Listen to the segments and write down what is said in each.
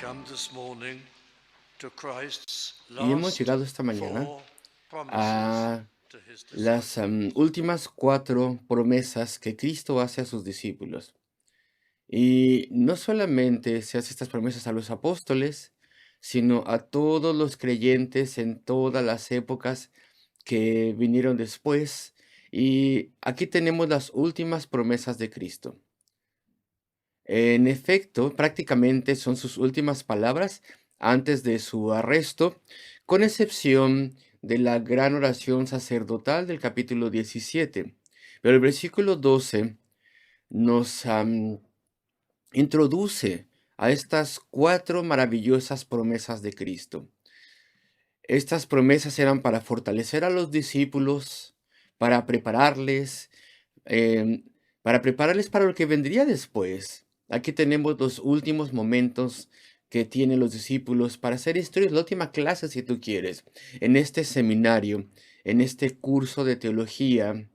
come this morning to Christ's Y hemos last llegado esta mañana four promises a to his las disciples. últimas 4 promesas que Cristo hace a sus discípulos. Y no solamente se hace estas promesas a los apóstoles, sino a todos los creyentes en todas las épocas que vinieron después. Y aquí tenemos las últimas promesas de Cristo. En efecto, prácticamente son sus últimas palabras antes de su arresto, con excepción de la gran oración sacerdotal del capítulo 17. Pero el versículo 12 nos introduce a estas 4 maravillosas promesas de Cristo. Estas promesas eran para fortalecer a los discípulos, para prepararles, em, para lo que vendría después. Aquí tenemos los últimos momentos que tienen los discípulos para hacer historias, la última clase, si tú quieres, en este seminario, en este curso de teología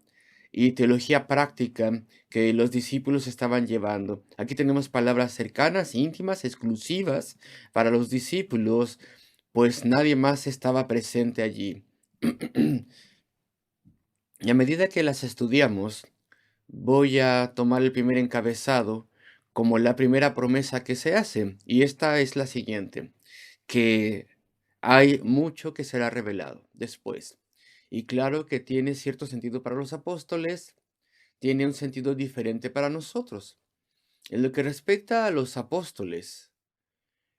y teología práctica que los discípulos estaban llevando. Aquí tenemos palabras cercanas, íntimas, exclusivas para los discípulos, pues nadie más estaba presente allí. Y a medida que las estudiamos, voy a tomar el primer encabezado como la primera promesa que se hace, y esta es la siguiente, que hay mucho que será revelado después. Y claro que tiene cierto sentido para los apóstoles, tiene un sentido diferente para nosotros. En lo que respecta a los apóstoles,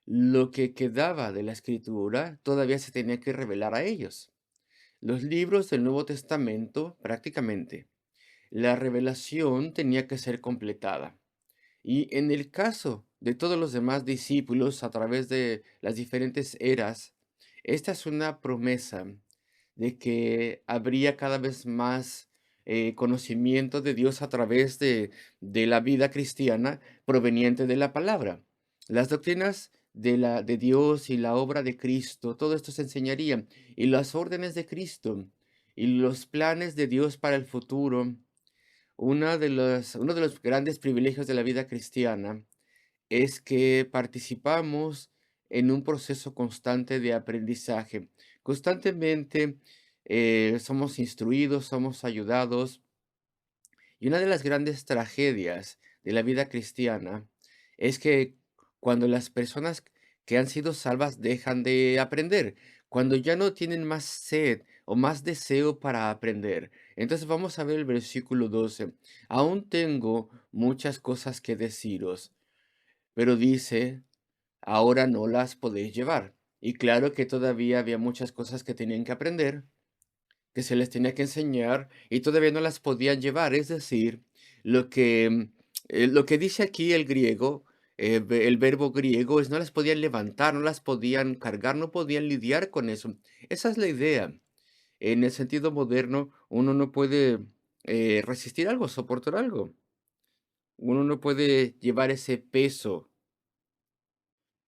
lo que quedaba de la escritura todavía se tenía que revelar a ellos. Los libros del Nuevo Testamento, prácticamente, la revelación tenía que ser completada. Y en el caso de todos los demás discípulos a través de las diferentes eras, esta es una promesa de que habría cada vez más conocimiento de Dios a través de la vida cristiana proveniente de la palabra. Las doctrinas de Dios y la obra de Cristo, todo esto se enseñaría. Y las órdenes de Cristo y los planes de Dios para el futuro, uno de los grandes privilegios de la vida cristiana es que participamos en un proceso constante de aprendizaje. Constantemente somos instruidos, somos ayudados. Y una de las grandes tragedias de la vida cristiana es que cuando las personas que han sido salvas dejan de aprender, cuando ya no tienen más sed o más deseo para aprender. Entonces vamos a ver el versículo 12. Aún tengo muchas cosas que deciros, pero dice, ahora no las podéis llevar. Y claro que todavía había muchas cosas que tenían que aprender, que se les tenía que enseñar y todavía no las podían llevar. Es decir, lo que dice aquí el griego, el verbo griego, es no las podían levantar, no las podían cargar, no podían lidiar con eso. Esa es la idea. En el sentido moderno, uno no puede resistir algo, soportar algo. Uno no puede llevar ese peso.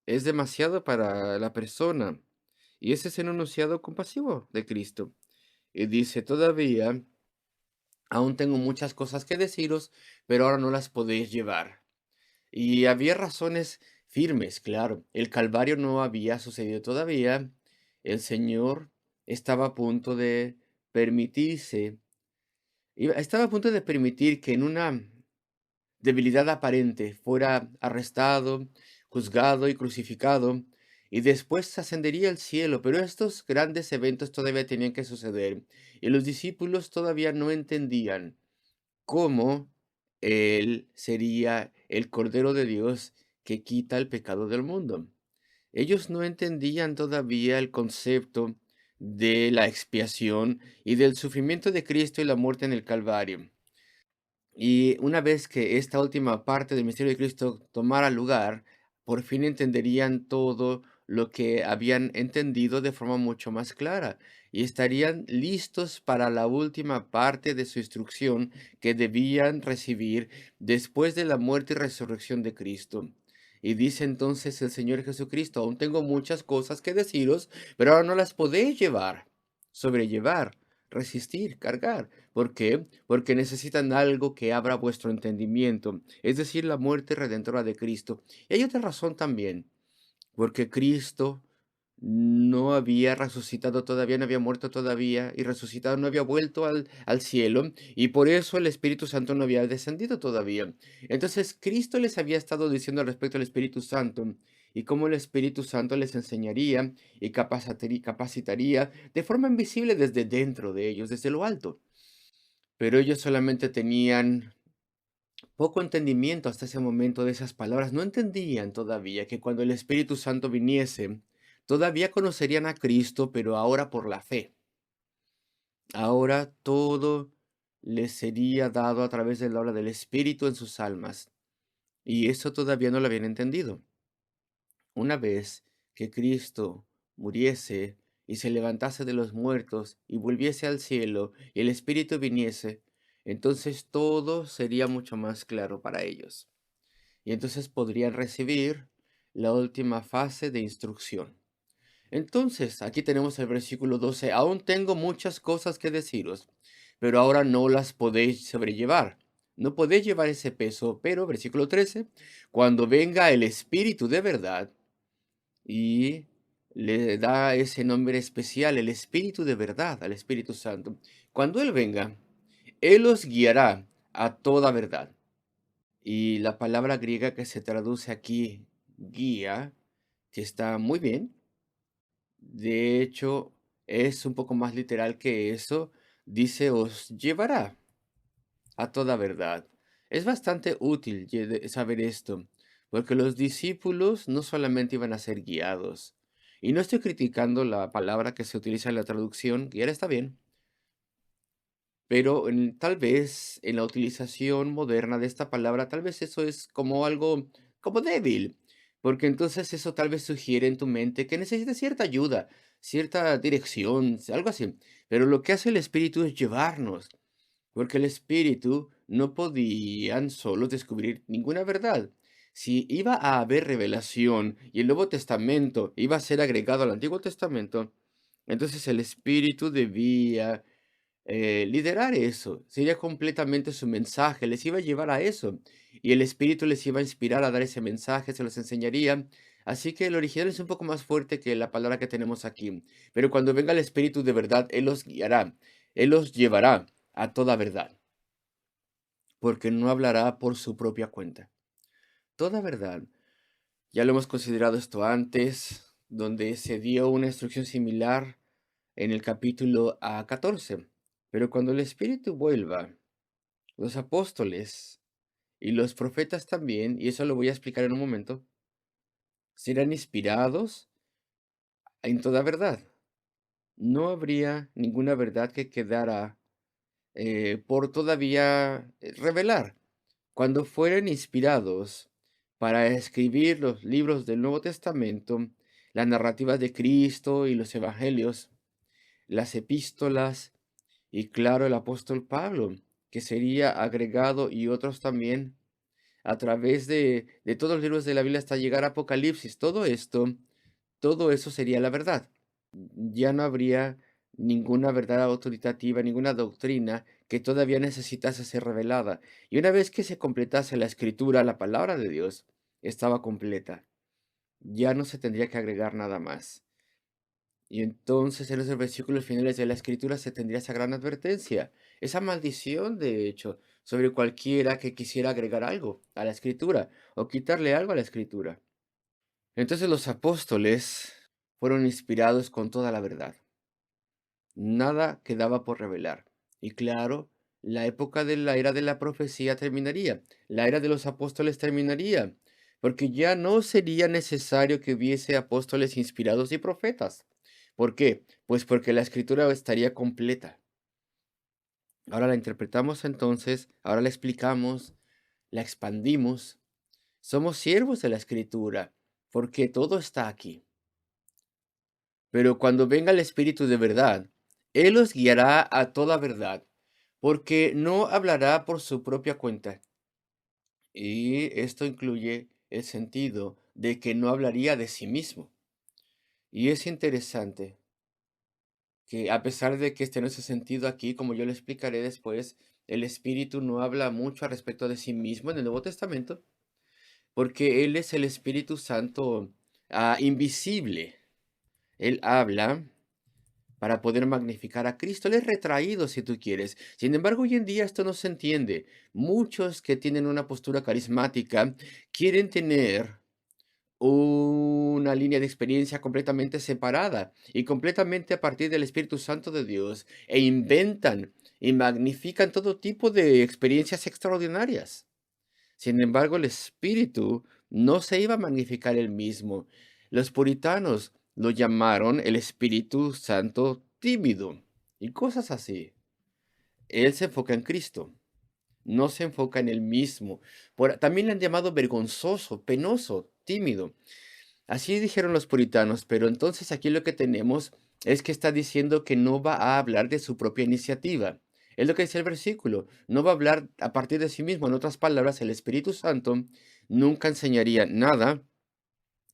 Es demasiado para la persona. Y ese es el enunciado compasivo de Cristo. Y dice, todavía, aún tengo muchas cosas que deciros, pero ahora no las podéis llevar. Y había razones firmes, claro. El Calvario no había sucedido todavía. El Señor estaba a punto de permitirse, estaba a punto de permitir que en una debilidad aparente fuera arrestado, juzgado y crucificado, y después ascendería al cielo, pero estos grandes eventos todavía tenían que suceder, y los discípulos todavía no entendían cómo Él sería el Cordero de Dios que quita el pecado del mundo. Ellos no entendían todavía el concepto de la expiación y del sufrimiento de Cristo y la muerte en el Calvario. Y una vez que esta última parte del misterio de Cristo tomara lugar, por fin entenderían todo lo que habían entendido de forma mucho más clara y estarían listos para la última parte de su instrucción que debían recibir después de la muerte y resurrección de Cristo. Y dice entonces el Señor Jesucristo, aún tengo muchas cosas que deciros, pero ahora no las podéis llevar, sobrellevar, resistir, cargar. ¿Por qué? Porque necesitan algo que abra vuestro entendimiento, es decir, la muerte redentora de Cristo. Y hay otra razón también, porque Cristo no había resucitado todavía, no había muerto todavía y resucitado, no había vuelto al cielo y por eso el Espíritu Santo no había descendido todavía. Entonces Cristo les había estado diciendo al respecto al Espíritu Santo y cómo el Espíritu Santo les enseñaría y capacitaría de forma invisible desde dentro de ellos, desde lo alto. Pero ellos solamente tenían poco entendimiento hasta ese momento de esas palabras. No entendían todavía que cuando el Espíritu Santo viniese, todavía conocerían a Cristo, pero ahora por la fe. Ahora todo les sería dado a través de la obra del Espíritu en sus almas. Y eso todavía no lo habían entendido. Una vez que Cristo muriese y se levantase de los muertos y volviese al cielo y el Espíritu viniese, entonces todo sería mucho más claro para ellos. Y entonces podrían recibir la última fase de instrucción. Entonces, aquí tenemos el versículo 12. Aún tengo muchas cosas que deciros, pero ahora no las podéis sobrellevar. No podéis llevar ese peso, pero versículo 13, cuando venga el Espíritu de verdad, y le da ese nombre especial, el Espíritu de verdad, al Espíritu Santo. Cuando Él venga, Él os guiará a toda verdad. Y la palabra griega que se traduce aquí, guía, que está muy bien. De hecho, es un poco más literal que eso. Dice, os llevará a toda verdad. Es bastante útil saber esto, porque los discípulos no solamente iban a ser guiados. Y no estoy criticando la palabra que se utiliza en la traducción, guiar está bien, pero tal vez en la utilización moderna de esta palabra, tal vez eso es como algo como débil, porque entonces eso tal vez sugiere en tu mente que necesitas cierta ayuda, cierta dirección, algo así. Pero lo que hace el Espíritu es llevarnos, porque el Espíritu no podían solo descubrir ninguna verdad. Si iba a haber revelación y el Nuevo Testamento iba a ser agregado al Antiguo Testamento, entonces el Espíritu debía liderar eso, sería completamente su mensaje, les iba a llevar a eso, y el Espíritu les iba a inspirar a dar ese mensaje, se los enseñaría. Así que el original es un poco más fuerte que la palabra que tenemos aquí, pero cuando venga el Espíritu de verdad, Él los guiará, Él los llevará a toda verdad, porque no hablará por su propia cuenta. Toda verdad, ya lo hemos considerado esto antes, donde se dio una instrucción similar en el capítulo 14, pero cuando el Espíritu vuelva, los apóstoles y los profetas también, y eso lo voy a explicar en un momento, serán inspirados en toda verdad. No habría ninguna verdad que quedara por todavía revelar. Cuando fueran inspirados para escribir los libros del Nuevo Testamento, las narrativas de Cristo y los evangelios, las epístolas y claro el apóstol Pablo, que sería agregado y otros también a través de todos los libros de la Biblia hasta llegar a Apocalipsis. Todo esto, todo eso sería la verdad. Ya no habría ninguna verdad autoritativa, ninguna doctrina que todavía necesitase ser revelada. Y una vez que se completase la escritura, la palabra de Dios estaba completa. Ya no se tendría que agregar nada más. Y entonces en esos versículos finales de la escritura se tendría esa gran advertencia, esa maldición, de hecho, sobre cualquiera que quisiera agregar algo a la escritura o quitarle algo a la escritura. Entonces los apóstoles fueron inspirados con toda la verdad. Nada quedaba por revelar. Y claro, la época de la era de la profecía terminaría, la era de los apóstoles terminaría, porque ya no sería necesario que hubiese apóstoles inspirados y profetas. ¿Por qué? Pues porque la escritura estaría completa. Ahora la interpretamos entonces, ahora la explicamos, la expandimos. Somos siervos de la escritura, porque todo está aquí. Pero cuando venga el Espíritu de verdad, Él os guiará a toda verdad, porque no hablará por su propia cuenta. Y esto incluye el sentido de que no hablaría de sí mismo. Y es interesante que a pesar de que esté en ese sentido aquí, como yo lo explicaré después, el Espíritu no habla mucho al respecto de sí mismo en el Nuevo Testamento, porque Él es el Espíritu Santo invisible. Él habla para poder magnificar a Cristo. Él es retraído, si tú quieres. Sin embargo, hoy en día esto no se entiende. Muchos que tienen una postura carismática quieren tener una línea de experiencia completamente separada y completamente a partir del Espíritu Santo de Dios e inventan y magnifican todo tipo de experiencias extraordinarias. Sin embargo, el Espíritu no se iba a magnificar él mismo. Los puritanos lo llamaron el Espíritu Santo tímido y cosas así. Él se enfoca en Cristo, no se enfoca en él mismo. También le han llamado vergonzoso, penoso, tímido. Así dijeron los puritanos, pero entonces aquí lo que tenemos es que está diciendo que no va a hablar de su propia iniciativa. Es lo que dice el versículo. No va a hablar a partir de sí mismo. En otras palabras, el Espíritu Santo nunca enseñaría nada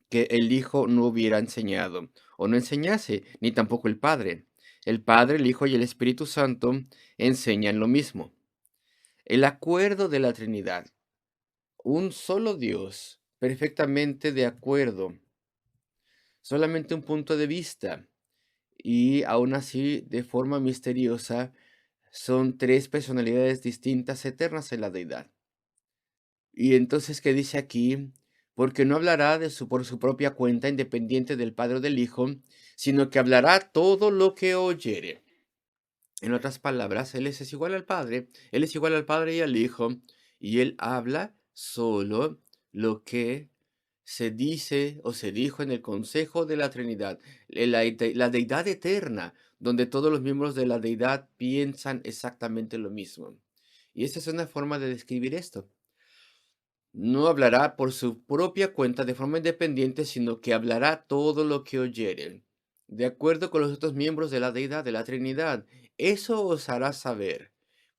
que el Hijo no hubiera enseñado o no enseñase, ni tampoco el Padre. El Padre, el Hijo y el Espíritu Santo enseñan lo mismo. El acuerdo de la Trinidad. Un solo Dios, perfectamente de acuerdo. Solamente un punto de vista. Y aún así, de forma misteriosa, son tres personalidades distintas, eternas en la deidad. Y entonces, ¿qué dice aquí? Porque no hablará por su propia cuenta, independiente del Padre o del Hijo, sino que hablará todo lo que oyere. En otras palabras, es igual al Padre, Él es igual al Padre y al Hijo, y Él habla solo lo que se dice o se dijo en el consejo de la Trinidad, la deidad eterna, donde todos los miembros de la deidad piensan exactamente lo mismo. Y esa es una forma de describir esto. No hablará por su propia cuenta de forma independiente, sino que hablará todo lo que oyere, de acuerdo con los otros miembros de la deidad, de la Trinidad. Eso os hará saber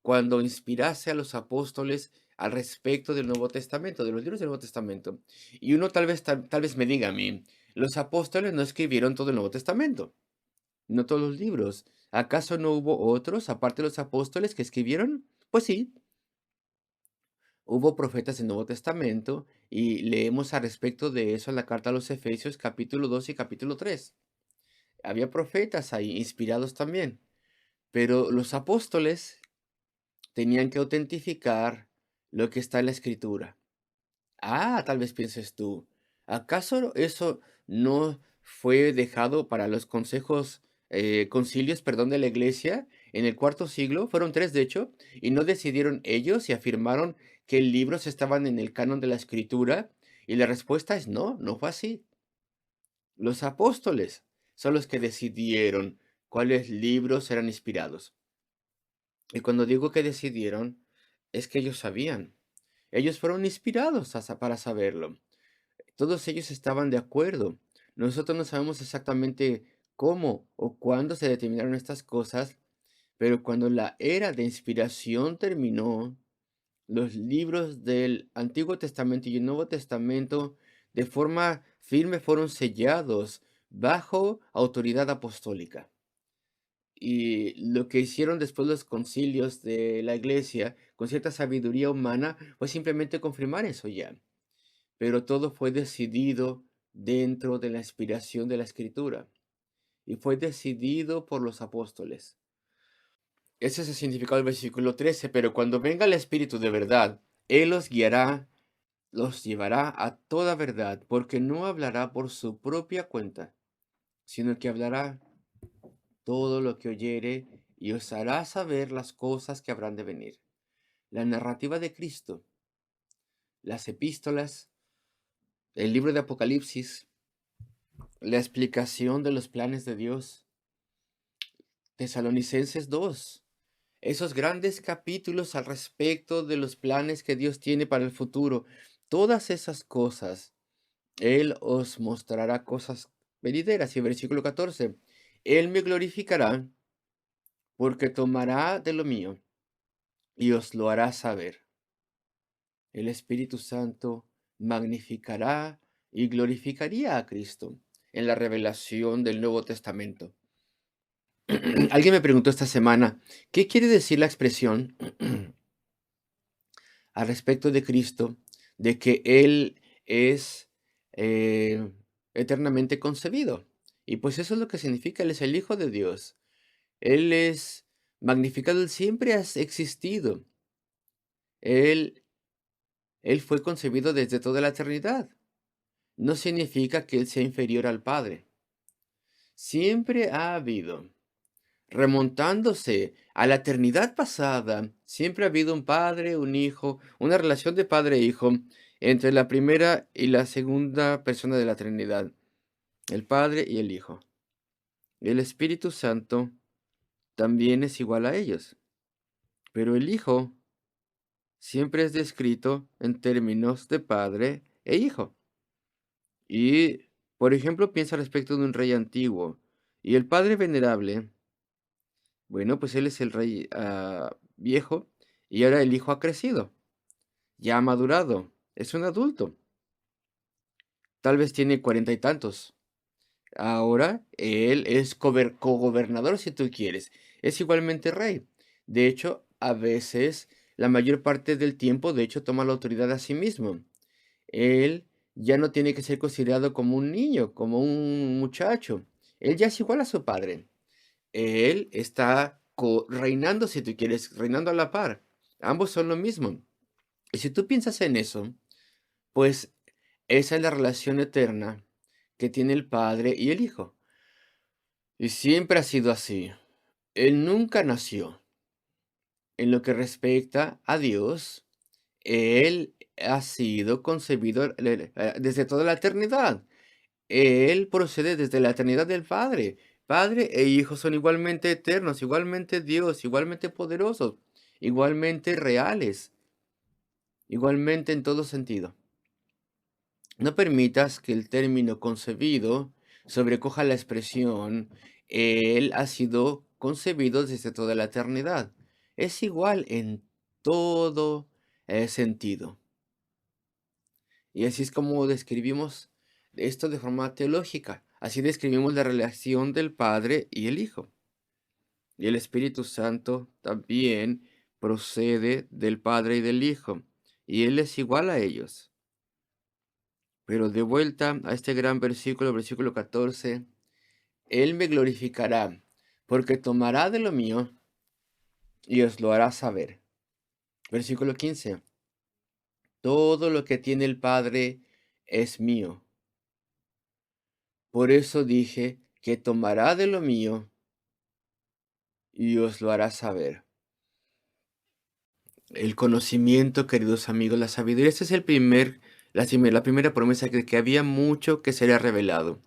cuando inspirase a los apóstoles al respecto del Nuevo Testamento, de los libros del Nuevo Testamento. Y uno tal vez me diga a mí, los apóstoles no escribieron todo el Nuevo Testamento, no todos los libros. ¿Acaso no hubo otros, aparte de los apóstoles, que escribieron? Pues sí, hubo profetas del Nuevo Testamento y leemos al respecto de eso en la carta a los Efesios capítulo 2 y capítulo 3. Había profetas ahí inspirados también, pero los apóstoles tenían que autentificar lo que está en la escritura. Ah, tal vez pienses tú, ¿acaso eso no fue dejado para los concilios, perdón, de la iglesia en el cuarto siglo? Fueron tres, de hecho, y no decidieron ellos y afirmaron que libros estaban en el canon de la escritura. Y la respuesta es no, no fue así. Los apóstoles son los que decidieron cuáles libros eran inspirados. Y cuando digo que decidieron, es que ellos sabían. Ellos fueron inspirados para saberlo. Todos ellos estaban de acuerdo. Nosotros no sabemos exactamente cómo o cuándo se determinaron estas cosas, pero cuando la era de inspiración terminó, los libros del Antiguo Testamento y el Nuevo Testamento de forma firme fueron sellados bajo autoridad apostólica. Y lo que hicieron después los concilios de la iglesia con cierta sabiduría humana fue simplemente confirmar eso ya, pero todo fue decidido dentro de la inspiración de la Escritura y fue decidido por los apóstoles. Ese es el significado del versículo 13. Pero cuando venga el Espíritu de verdad, Él los guiará, los llevará a toda verdad, porque no hablará por su propia cuenta, sino que hablará todo lo que oyere y os hará saber las cosas que habrán de venir. La narrativa de Cristo, las epístolas, el libro de Apocalipsis, la explicación de los planes de Dios, Tesalonicenses 2, esos grandes capítulos al respecto de los planes que Dios tiene para el futuro, todas esas cosas, Él os mostrará cosas venideras. Y versículo 14, Él me glorificará porque tomará de lo mío y os lo hará saber. El Espíritu Santo magnificará y glorificaría a Cristo en la revelación del Nuevo Testamento. Alguien me preguntó esta semana, ¿qué quiere decir la expresión al respecto de Cristo, de que Él es eternamente concebido. Y pues eso es lo que significa, Él es el Hijo de Dios. Él es magnificado, Él siempre ha existido. Él, él fue concebido desde toda la eternidad. No significa que Él sea inferior al Padre. Siempre ha habido, remontándose a la eternidad pasada, siempre ha habido un Padre, un Hijo, una relación de Padre e Hijo entre la primera y la segunda persona de la Trinidad, el Padre y el Hijo. El Espíritu Santo también es igual a ellos, pero el Hijo siempre es descrito en términos de Padre e Hijo. Y, por ejemplo, piensa respecto de un rey antiguo. Y el Padre venerable, bueno, pues él es el rey viejo y ahora el Hijo ha crecido, ya ha madurado, es un adulto, tal vez tiene cuarenta y tantos. Ahora él es cogobernador si tú quieres, es igualmente rey. De hecho, a veces, la mayor parte del tiempo, de hecho, toma la autoridad a sí mismo. Él ya no tiene que ser considerado como un niño, como un muchacho. Él ya es igual a su padre. Él está reinando, si tú quieres, reinando a la par. Ambos son lo mismo. Y si tú piensas en eso, pues esa es la relación eterna que tiene el Padre y el Hijo. Y siempre ha sido así. Él nunca nació. En lo que respecta a Dios, Él ha sido concebido desde toda la eternidad. Él procede desde la eternidad del Padre. Padre e Hijo son igualmente eternos, igualmente Dios, igualmente poderosos, igualmente reales, igualmente en todo sentido. No permitas que el término concebido sobrecoja la expresión Él ha sido concebido desde toda la eternidad. Es igual en todo sentido. Y así es como describimos esto de forma teológica. Así describimos la relación del Padre y el Hijo. Y el Espíritu Santo también procede del Padre y del Hijo. Y Él es igual a ellos. Pero de vuelta a este gran versículo, versículo 14, Él me glorificará, porque tomará de lo mío y os lo hará saber. Versículo 15, todo lo que tiene el Padre es mío. Por eso dije que tomará de lo mío y os lo hará saber. El conocimiento, queridos amigos, la sabiduría, esta es la primera promesa que había mucho que sería revelado.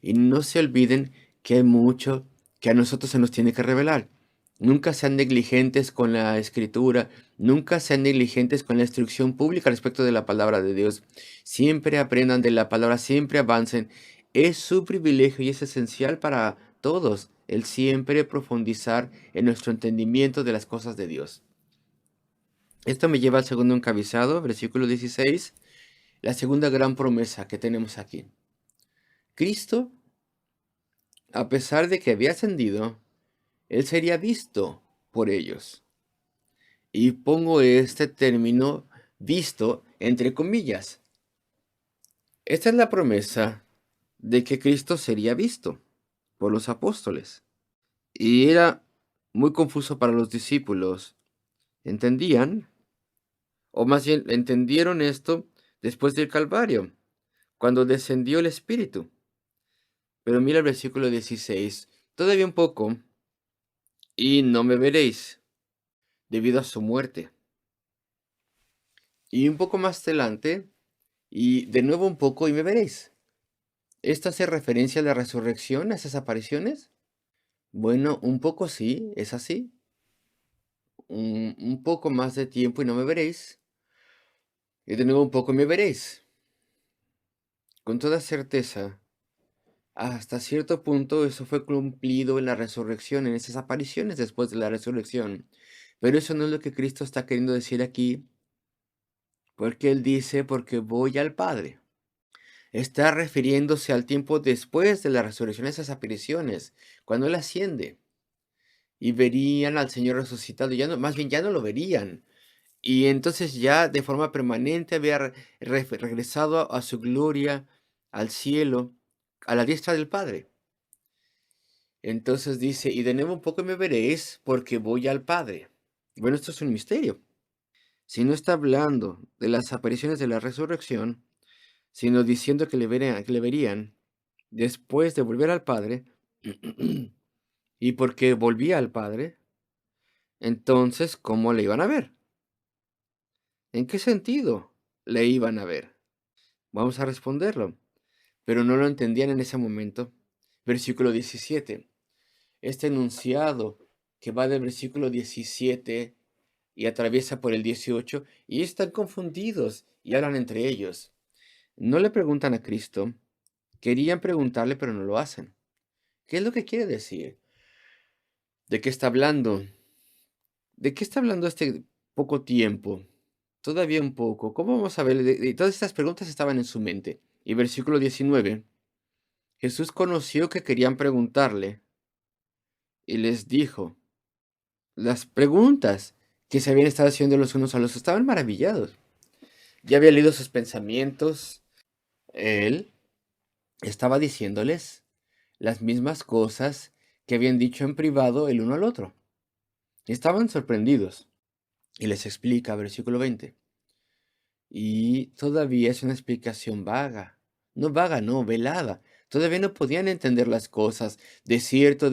Y no se olviden que hay mucho que a nosotros se nos tiene que revelar. Nunca sean negligentes con la escritura, nunca sean negligentes con la instrucción pública respecto de la palabra de Dios. Siempre aprendan de la palabra, siempre avancen. Es su privilegio y es esencial para todos el siempre profundizar en nuestro entendimiento de las cosas de Dios. Esto me lleva al segundo encabezado, versículo 16, la segunda gran promesa que tenemos aquí. Cristo, a pesar de que había ascendido, Él sería visto por ellos. Y pongo este término visto entre comillas. Esta es la promesa de que Cristo sería visto por los apóstoles. Y era muy confuso para los discípulos. ¿Entendían? O más bien, entendieron esto después del Calvario, cuando descendió el Espíritu. Pero mira el versículo 16. Todavía un poco, y no me veréis, debido a su muerte. Y un poco más adelante, y de nuevo un poco, y me veréis. ¿Esto hace referencia a la resurrección, a esas apariciones? Bueno, un poco sí, es así. Un poco más de tiempo y no me veréis. Y de nuevo un poco y me veréis. Con toda certeza, hasta cierto punto eso fue cumplido en la resurrección, en esas apariciones después de la resurrección. Pero eso no es lo que Cristo está queriendo decir aquí, porque Él dice, porque voy al Padre. Está refiriéndose al tiempo después de la resurrección, esas apariciones, cuando Él asciende. Y verían al Señor resucitado, ya no, más bien ya no lo verían. Y entonces ya de forma permanente había regresado a su gloria, al cielo, a la diestra del Padre. Entonces dice, y de nuevo un poco me veréis porque voy al Padre. Bueno, esto es un misterio. Si no está hablando de las apariciones de la resurrección, sino diciendo que le verían después de volver al Padre, y porque volvía al Padre, entonces, ¿cómo le iban a ver? ¿En qué sentido le iban a ver? Vamos a responderlo, pero no lo entendían en ese momento. Versículo 17. Este enunciado que va del versículo 17 y atraviesa por el 18, y están confundidos y hablan entre ellos. No le preguntan a Cristo, querían preguntarle, pero no lo hacen. ¿Qué es lo que quiere decir? ¿De qué está hablando? ¿De qué está hablando este poco tiempo? Todavía un poco. ¿Cómo vamos a ver? Todas estas preguntas estaban en su mente. Y versículo 19. Jesús conoció que querían preguntarle y les dijo, las preguntas que se habían estado haciendo los unos a los otros estaban maravillados. Ya había leído sus pensamientos. Él estaba diciéndoles las mismas cosas que habían dicho en privado el uno al otro. Estaban sorprendidos. Y les explica, versículo 20. Y todavía es una explicación vaga. No vaga, no, velada. Todavía no podían entender las cosas. De cierto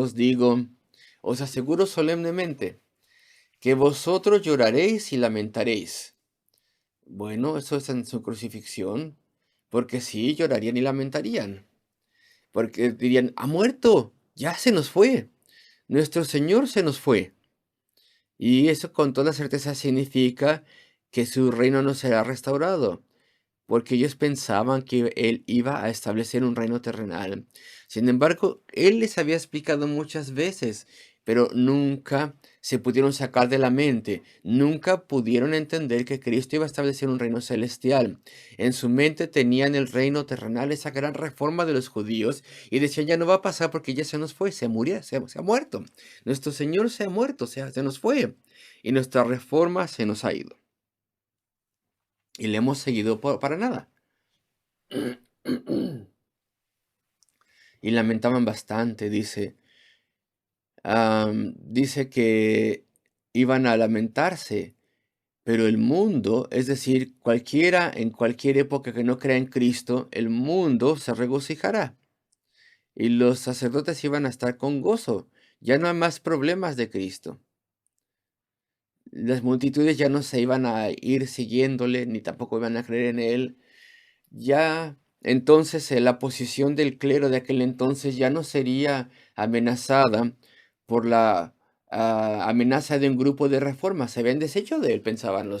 os digo, os aseguro solemnemente, que vosotros lloraréis y lamentaréis. Bueno, eso es en su crucifixión, porque sí, llorarían y lamentarían. Porque dirían, ha muerto, ya se nos fue. Nuestro Señor se nos fue. Y eso con toda certeza significa que su reino no será restaurado, porque ellos pensaban que Él iba a establecer un reino terrenal. Sin embargo, Él les había explicado muchas veces, pero nunca se pudieron sacar de la mente, nunca pudieron entender que Cristo iba a establecer un reino celestial. En su mente tenían el reino terrenal, esa gran reforma de los judíos, y decían, ya no va a pasar porque ya se nos fue, se murió, se ha muerto. Nuestro Señor se ha muerto, se nos fue, y nuestra reforma se nos ha ido. Y le hemos seguido para nada. Y lamentaban bastante, dice que iban a lamentarse, pero el mundo, es decir, cualquiera en cualquier época que no crea en Cristo, el mundo se regocijará. Y los sacerdotes iban a estar con gozo. Ya no hay más problemas de Cristo. Las multitudes ya no se iban a ir siguiéndole, ni tampoco iban a creer en él. Ya entonces la posición del clero de aquel entonces ya no sería amenazada por la amenaza de un grupo de reforma. Se habían deshecho de él, pensaban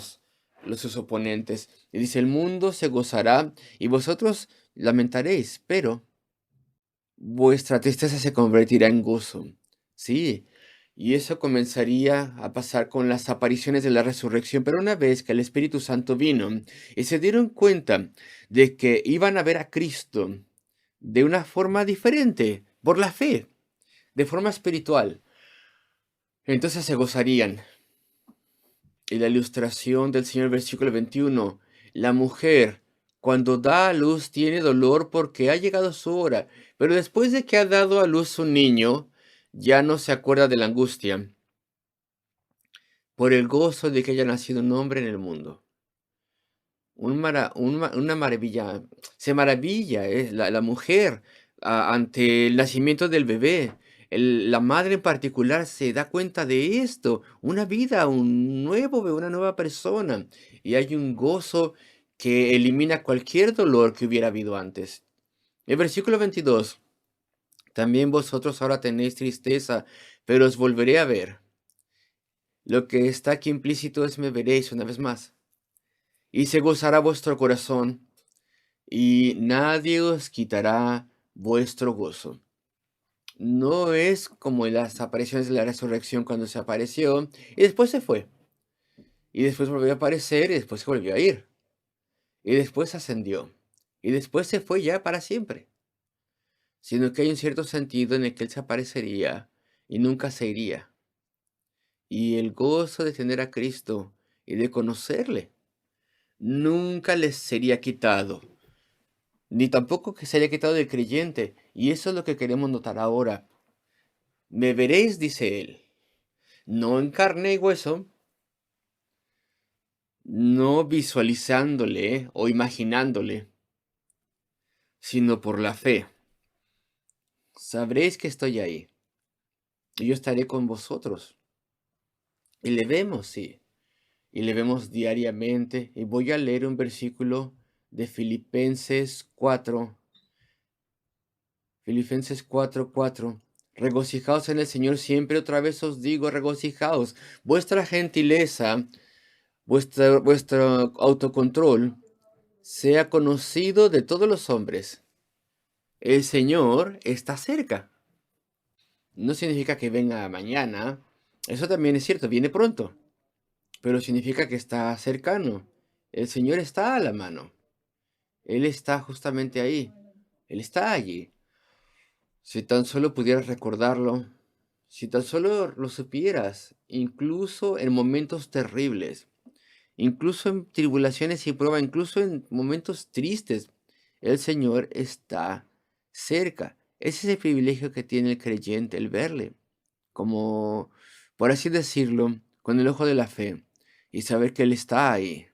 sus oponentes. Y dice, el mundo se gozará y vosotros lamentaréis, pero vuestra tristeza se convertirá en gozo. Sí, y eso comenzaría a pasar con las apariciones de la resurrección, pero una vez que el Espíritu Santo vino y se dieron cuenta de que iban a ver a Cristo de una forma diferente, por la fe, de forma espiritual, entonces se gozarían. Y la ilustración del Señor, versículo 21, la mujer cuando da a luz tiene dolor porque ha llegado su hora, pero después de que ha dado a luz un niño, ya no se acuerda de la angustia por el gozo de que haya nacido un hombre en el mundo. Una maravilla, se maravilla la mujer ante el nacimiento del bebé. La madre en particular se da cuenta de esto, una vida, un nuevo bebé, una nueva persona. Y hay un gozo que elimina cualquier dolor que hubiera habido antes. El versículo 22. También vosotros ahora tenéis tristeza, pero os volveré a ver. Lo que está aquí implícito es me veréis una vez más. Y se gozará vuestro corazón, y nadie os quitará vuestro gozo. No es como en las apariciones de la resurrección cuando se apareció y después se fue. Y después volvió a aparecer y después se volvió a ir. Y después ascendió. Y después se fue ya para siempre. Sino que hay un cierto sentido en el que él se aparecería y nunca se iría. Y el gozo de tener a Cristo y de conocerle nunca les sería quitado. ni tampoco que se haya quitado del creyente. Y eso es lo que queremos notar ahora. Me veréis, dice él, no en carne y hueso, no visualizándole o imaginándole, sino por la fe. Sabréis que estoy ahí, y yo estaré con vosotros. Y le vemos, sí, y le vemos diariamente. Y voy a leer un versículo de Filipenses 4, Filipenses 4:4. Regocijaos en el Señor siempre, otra vez os digo, regocijaos. Vuestra gentileza, vuestro autocontrol, sea conocido de todos los hombres. El Señor está cerca. No significa que venga mañana. Eso también es cierto, viene pronto. Pero significa que está cercano. El Señor está a la mano. Él está justamente ahí. Él está allí. Si tan solo pudieras recordarlo, si tan solo lo supieras, incluso en momentos terribles, incluso en tribulaciones y pruebas, incluso en momentos tristes, el Señor está cerca. Ese es el privilegio que tiene el creyente, el verle, como, por así decirlo, con el ojo de la fe y saber que Él está ahí.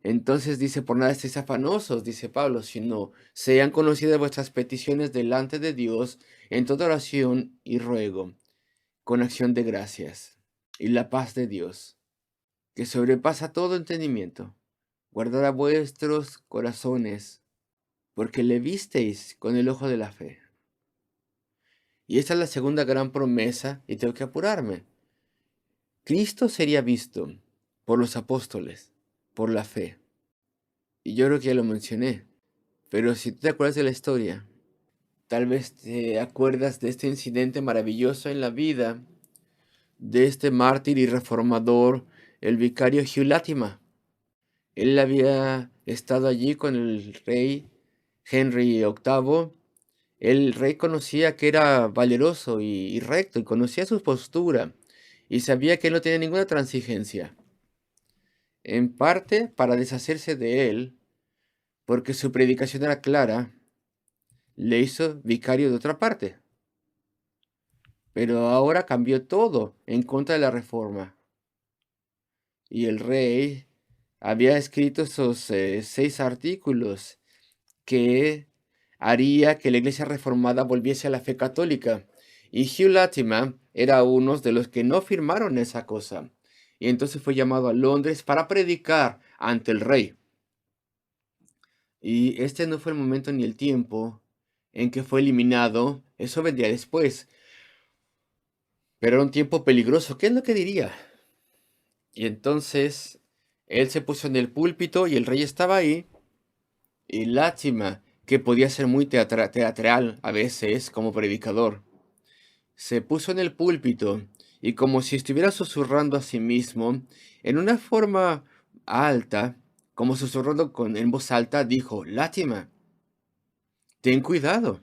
Entonces dice, por nada estéis afanosos, dice Pablo, sino sean conocidas vuestras peticiones delante de Dios en toda oración y ruego, con acción de gracias. Y la paz de Dios, que sobrepasa todo entendimiento, guardará vuestros corazones, porque le visteis con el ojo de la fe. Y esta es la segunda gran promesa, y tengo que apurarme. Cristo sería visto por los apóstoles, por la fe. Y yo creo que ya lo mencioné. Pero si tú te acuerdas de la historia, tal vez te acuerdas de este incidente maravilloso en la vida de este mártir y reformador, el vicario Hugh Latimer. Él había estado allí con el rey Henry VIII. El rey conocía que era valeroso y recto y conocía su postura y sabía que él no tenía ninguna transigencia. En parte para deshacerse de él, porque su predicación era clara, le hizo vicario de otra parte. Pero ahora cambió todo en contra de la reforma. Y el rey había escrito esos 6 artículos que haría que la iglesia reformada volviese a la fe católica. Y Hugh Latimer era uno de los que no firmaron esa cosa. Y entonces fue llamado a Londres para predicar ante el rey. Y este no fue el momento ni el tiempo en que fue eliminado. Eso vendría después. Pero era un tiempo peligroso. ¿Qué es lo que diría? Y entonces él se puso en el púlpito y el rey estaba ahí. Y lástima que podía ser muy teatral a veces como predicador. Se puso en el púlpito y como si estuviera susurrando a sí mismo, en una forma alta, como susurrando en voz alta, dijo, Lástima, ten cuidado,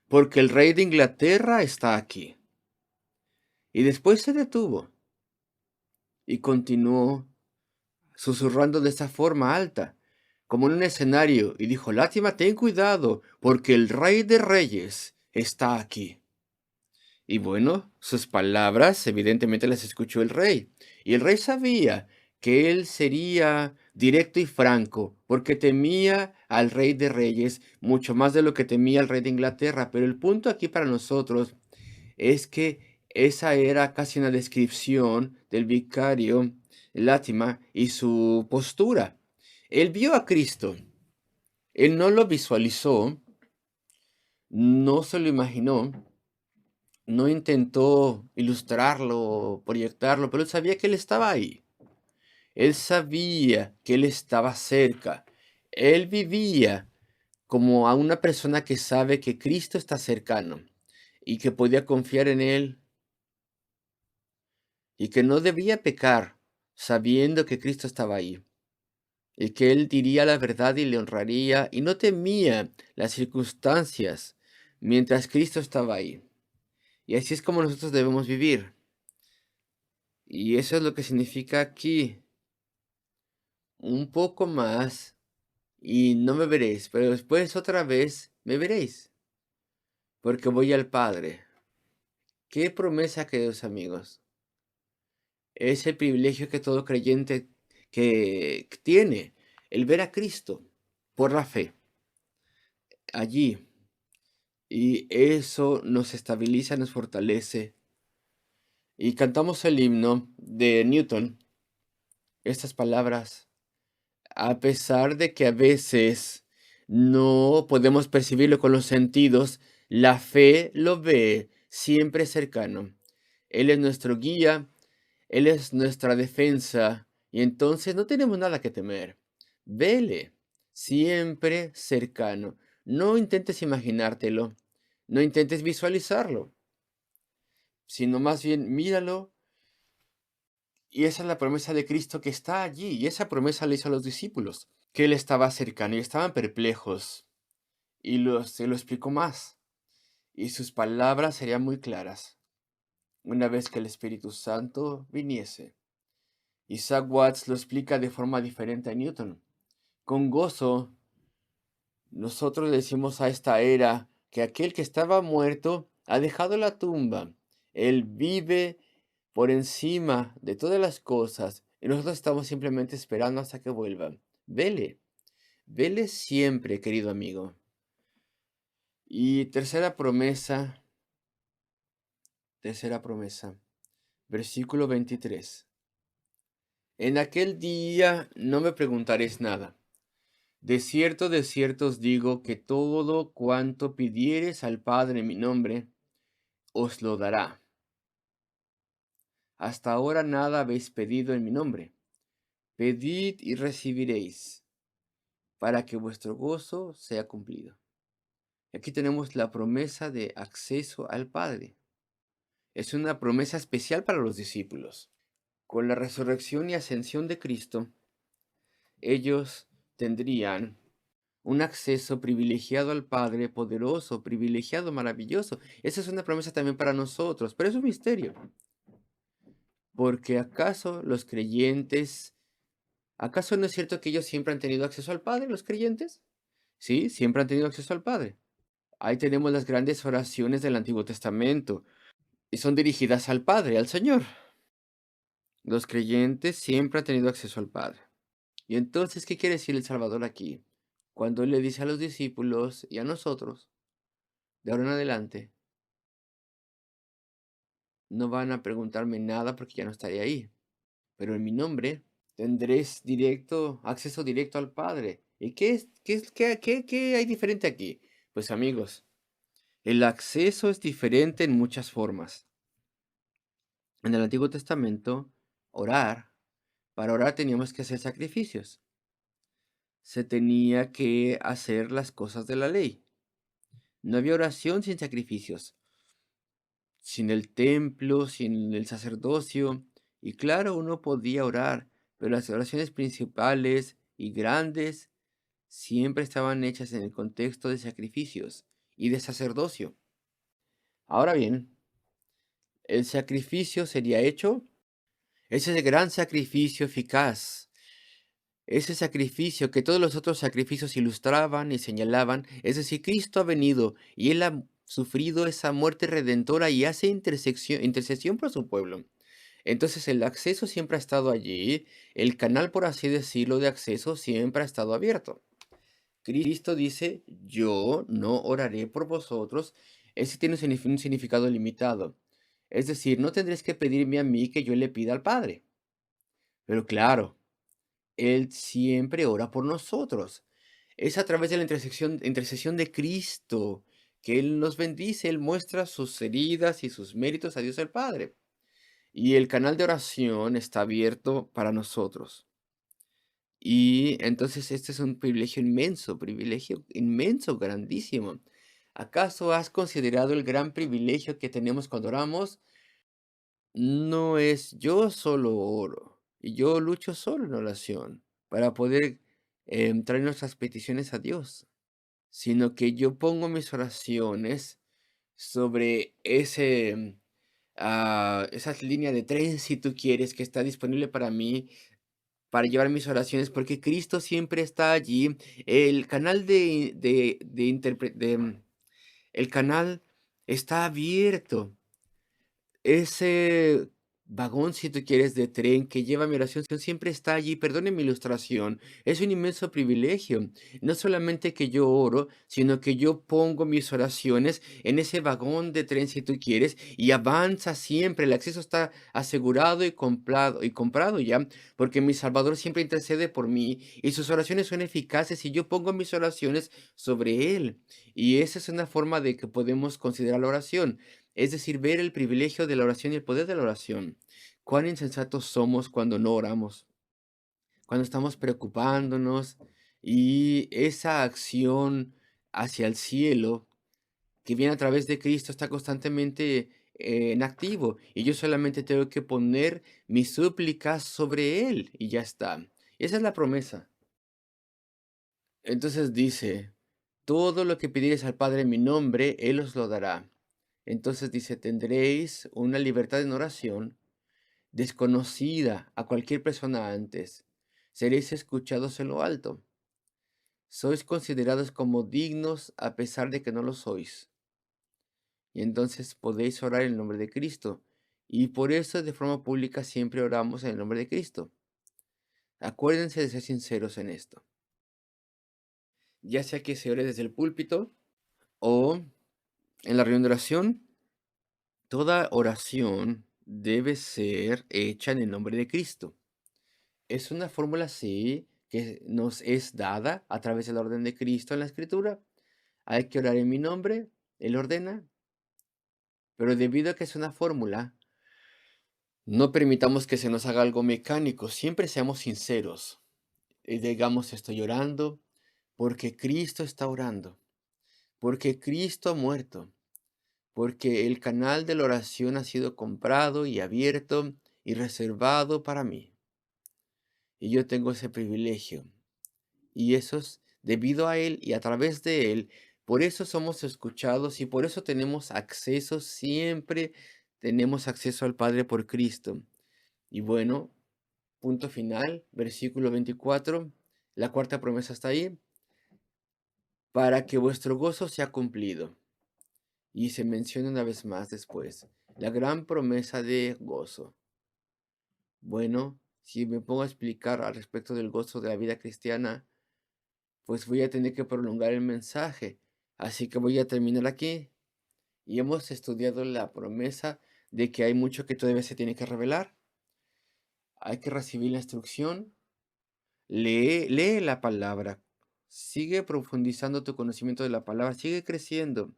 porque el rey de Inglaterra está aquí. Y después se detuvo y continuó susurrando de esa forma alta, como en un escenario, y dijo, Lástima, ten cuidado, porque el rey de reyes está aquí. Y bueno, sus palabras evidentemente las escuchó el rey, y el rey sabía que él sería directo y franco, porque temía al rey de reyes mucho más de lo que temía al rey de Inglaterra. Pero el punto aquí para nosotros es que esa era casi una descripción del vicario Lástima y su postura. Él vio a Cristo, él no lo visualizó, no se lo imaginó, no intentó ilustrarlo o proyectarlo, pero él sabía que él estaba ahí. Él sabía que él estaba cerca. Él vivía como a una persona que sabe que Cristo está cercano y que podía confiar en él y que no debía pecar sabiendo que Cristo estaba ahí. Y que él diría la verdad y le honraría y no temía las circunstancias mientras Cristo estaba ahí. Y así es como nosotros debemos vivir. Y eso es lo que significa aquí un poco más y no me veréis, pero después otra vez me veréis, porque voy al Padre. ¿Qué promesa, queridos amigos? Es el privilegio que todo creyente que tiene, el ver a Cristo por la fe allí. Y eso nos estabiliza, nos fortalece. Y cantamos el himno de Newton, estas palabras, a pesar de que a veces no podemos percibirlo con los sentidos, la fe lo ve siempre cercano. Él es nuestro guía, Él es nuestra defensa, y entonces no tenemos nada que temer. Vele, siempre cercano. No intentes imaginártelo, no intentes visualizarlo, sino más bien míralo. Y esa es la promesa de Cristo que está allí. Y esa promesa le hizo a los discípulos, que Él estaba cercano y estaban perplejos. Y se lo explicó más. Y sus palabras serían muy claras una vez que el Espíritu Santo viniese. Isaac Watts lo explica de forma diferente a Newton. Con gozo, nosotros decimos a esta era que aquel que estaba muerto ha dejado la tumba. Él vive por encima de todas las cosas y nosotros estamos simplemente esperando hasta que vuelva. Vele, vele siempre, querido amigo. Y tercera promesa, versículo 23. En aquel día no me preguntaréis nada. De cierto os digo que todo cuanto pidiereis al Padre en mi nombre, os lo dará. Hasta ahora nada habéis pedido en mi nombre. Pedid y recibiréis, para que vuestro gozo sea cumplido. Aquí tenemos la promesa de acceso al Padre. Es una promesa especial para los discípulos. Con la resurrección y ascensión de Cristo, ellos tendrían un acceso privilegiado al Padre, poderoso, privilegiado, maravilloso. Esa es una promesa también para nosotros, pero es un misterio. Porque ¿acaso los creyentes, acaso no es cierto que ellos siempre han tenido acceso al Padre, los creyentes? Sí, siempre han tenido acceso al Padre. Ahí tenemos las grandes oraciones del Antiguo Testamento y son dirigidas al Padre, al Señor. Los creyentes siempre han tenido acceso al Padre. Y entonces, ¿qué quiere decir el Salvador aquí? Cuando Él le dice a los discípulos y a nosotros, de ahora en adelante, no van a preguntarme nada porque ya no estaré ahí. Pero en mi nombre tendréis acceso directo al Padre. ¿Y qué hay diferente aquí? Pues amigos, el acceso es diferente en muchas formas. En el Antiguo Testamento, para orar teníamos que hacer sacrificios. Se tenía que hacer las cosas de la ley. No había oración sin sacrificios, sin el templo, sin el sacerdocio. Y claro, uno podía orar, pero las oraciones principales y grandes siempre estaban hechas en el contexto de sacrificios y de sacerdocio. Ahora bien, el sacrificio sería hecho, ese gran sacrificio eficaz, ese sacrificio que todos los otros sacrificios ilustraban y señalaban, es decir, Cristo ha venido y Él ha sufrido esa muerte redentora y hace intercesión por su pueblo. Entonces el acceso siempre ha estado allí, el canal, por así decirlo, de acceso siempre ha estado abierto. Cristo dice, yo no oraré por vosotros. Ese tiene un significado limitado. Es decir, no tendréis que pedirme a mí que yo le pida al Padre. Pero claro, Él siempre ora por nosotros. Es a través de la intercesión de Cristo que Él nos bendice, Él muestra sus heridas y sus méritos a Dios el Padre. Y el canal de oración está abierto para nosotros. Y entonces este es un privilegio inmenso, grandísimo. ¿Acaso has considerado el gran privilegio que tenemos cuando oramos? No es yo solo oro y yo lucho solo en oración para poder traer nuestras peticiones a Dios, sino que yo pongo mis oraciones sobre esas líneas de tren, si tú quieres, que está disponible para mí para llevar mis oraciones, porque Cristo siempre está allí. El canal de interpre el canal está abierto. Ese vagón, si tú quieres, de tren que lleva mi oración siempre está allí. Perdone mi ilustración. Es un inmenso privilegio. No solamente que yo oro, sino que yo pongo mis oraciones en ese vagón de tren, si tú quieres, y avanza siempre. El acceso está asegurado y comprado ya, porque mi Salvador siempre intercede por mí y sus oraciones son eficaces y yo pongo mis oraciones sobre él. Y esa es una forma de que podemos considerar la oración. Es decir, ver el privilegio de la oración y el poder de la oración. Cuán insensatos somos cuando no oramos, cuando estamos preocupándonos y esa acción hacia el cielo que viene a través de Cristo está constantemente en activo y yo solamente tengo que poner mis súplicas sobre Él y ya está. Esa es la promesa. Entonces dice, todo lo que pidiereis al Padre en mi nombre, Él os lo dará. Entonces dice, tendréis una libertad en oración desconocida a cualquier persona antes. Seréis escuchados en lo alto. Sois considerados como dignos a pesar de que no lo sois. Y entonces podéis orar en el nombre de Cristo. Y por eso de forma pública siempre oramos en el nombre de Cristo. Acuérdense de ser sinceros en esto. Ya sea que se ore desde el púlpito o en la reunión de oración, toda oración debe ser hecha en el nombre de Cristo. Es una fórmula, sí, que nos es dada a través del orden de Cristo en la Escritura. Hay que orar en mi nombre, Él ordena, pero debido a que es una fórmula, no permitamos que se nos haga algo mecánico, siempre seamos sinceros y digamos estoy orando porque Cristo está orando, porque Cristo ha muerto, porque el canal de la oración ha sido comprado y abierto y reservado para mí. Y yo tengo ese privilegio. Y eso es debido a Él y a través de Él. Por eso somos escuchados y por eso tenemos acceso, siempre tenemos acceso al Padre por Cristo. Y bueno, punto final, versículo 24, la cuarta promesa está ahí, para que vuestro gozo sea cumplido. Y se menciona una vez más después, la gran promesa de gozo. Bueno, si me pongo a explicar al respecto del gozo de la vida cristiana, pues voy a tener que prolongar el mensaje. Así que voy a terminar aquí. Y hemos estudiado la promesa de que hay mucho que todavía se tiene que revelar. Hay que recibir la instrucción. Lee la palabra. Sigue profundizando tu conocimiento de la palabra. Sigue creciendo.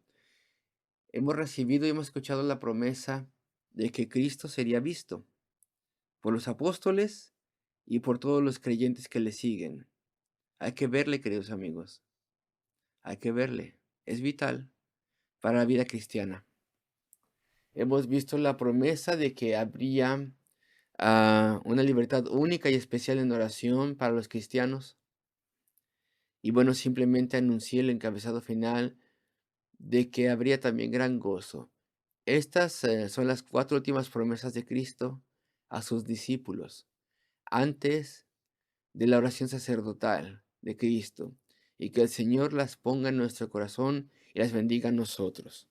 Hemos recibido y hemos escuchado la promesa de que Cristo sería visto por los apóstoles y por todos los creyentes que le siguen. Hay que verle, queridos amigos. Hay que verle. Es vital para la vida cristiana. Hemos visto la promesa de que habría una libertad única y especial en oración para los cristianos. Y bueno, simplemente anuncié el encabezado final de que habría también gran gozo. Estas son las cuatro últimas promesas de Cristo a sus discípulos antes de la oración sacerdotal de Cristo y que el Señor las ponga en nuestro corazón y las bendiga a nosotros.